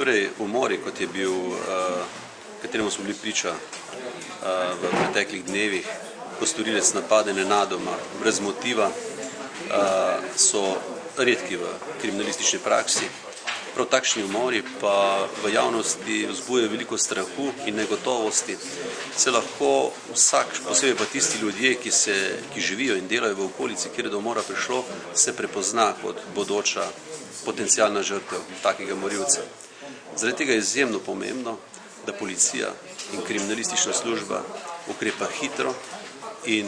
Torej, umori, kot je bil, kateremu smo bili priča v preteklih dnevih, ko storilec napade nenadoma, brez motiva, so redki v kriminalistični praksi. Prav takšni umori pa v javnosti vzbujajo veliko strahu in negotovosti. Se lahko vsak, posebej pa tisti ljudje, ki živijo in delajo v okolici, kjer je do umora prišlo, se prepozna kot bodoča potencialna žrtev takega morilca. Zaradi tega je izjemno pomembno, da policija in kriminalistična služba ukrepa hitro in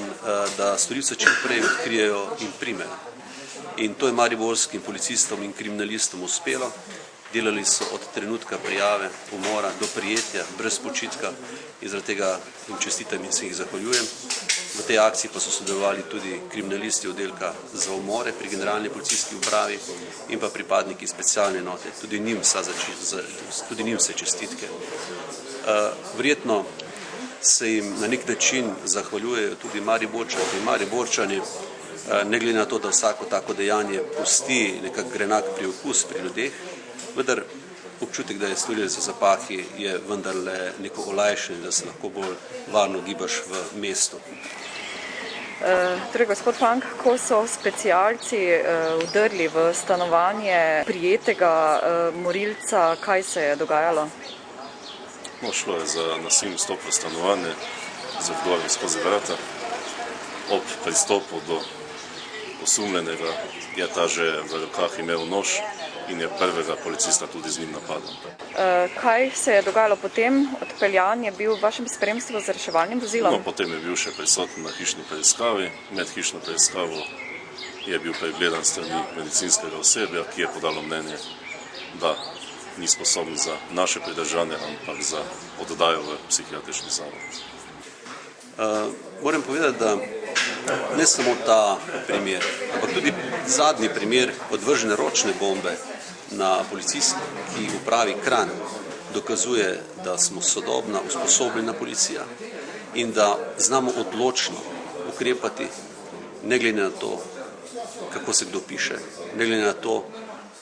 da storilce čim prej odkrijejo in primejo. In to je mariborskim policistom in kriminalistom uspelo. Delali so od trenutka prijave umora do prijetja, brez počitka in zaradi tega jim čestitam in se jih zahvaljujem. V tej akciji pa so sodelovali tudi kriminalisti oddelka za umore pri generalni policijski upravi in pa pripadniki specialne enote. Tudi njim se čestitke. Verjetno se jim na nek način zahvaljujejo tudi Mariborčani, ne glede na to, da vsako tako dejanje pusti nekak grenak priokus pri ljudeh, vendar občutek, da je storilec v zapahi, je vendarle neko olajšanje, da se lahko bolj varno gibaš v mestu. Torej, gospod Fank, ko so specialci vdrli v stanovanje prijetega morilca, kaj se je dogajalo? Šlo je za nasilni vstop v stanovanje z vdorem skozi vrata. Ob pristopu do osumljenega je ta že v rokah imel nož in je prvega policista tudi z njim napadel. Kaj se je dogajalo potem? Odpeljan je bil v vašem spremstvu z reševalnim vozilom? Potem je bil še prisoten na hišni preiskavi. Med hišno preiskavo je bil pregledan strani medicinskega osebja, ki je podalo mnenje, da ni sposoben za naše pridržanje, ampak za oddajo v psihiatrični zavod. Moram povedati, da ne samo ta primer, ampak tudi zadnji primer odvržene ročne bombe na policijski upravi Kranj dokazuje, da smo sodobna, usposobljena policija in da znamo odločno ukrepati, ne glede na to, kako se kdo piše, ne glede na to,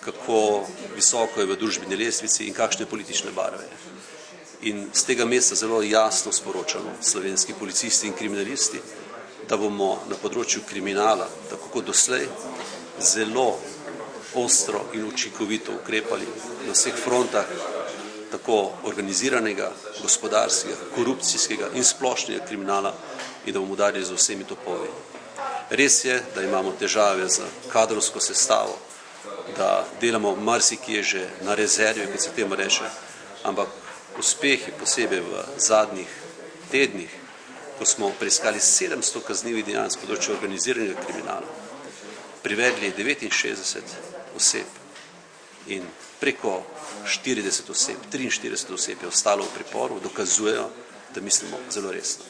kako visoko je v družbeni lestvici in kakšne politične barve je. In z tega mesta zelo jasno sporočamo slovenski policisti in kriminalisti, da bomo na področju kriminala, tako kot doslej, zelo ostro in učinkovito ukrepali na vseh frontah, tako organiziranega, gospodarskega, korupcijskega in splošnega kriminala in da bomo udarili z vsemi topovi. Res je, da imamo težave z kadrovsko sestavo, da delamo marsikje že na rezervi, kot se temu reče, ampak uspehi posebej v zadnjih tednih, ko smo preiskali 700 kaznivih dejanj s področja organiziranega kriminala, privedli 69 oseb in preko 40 oseb, 43 oseb je ostalo v priporu, dokazujejo, da mislimo zelo resno.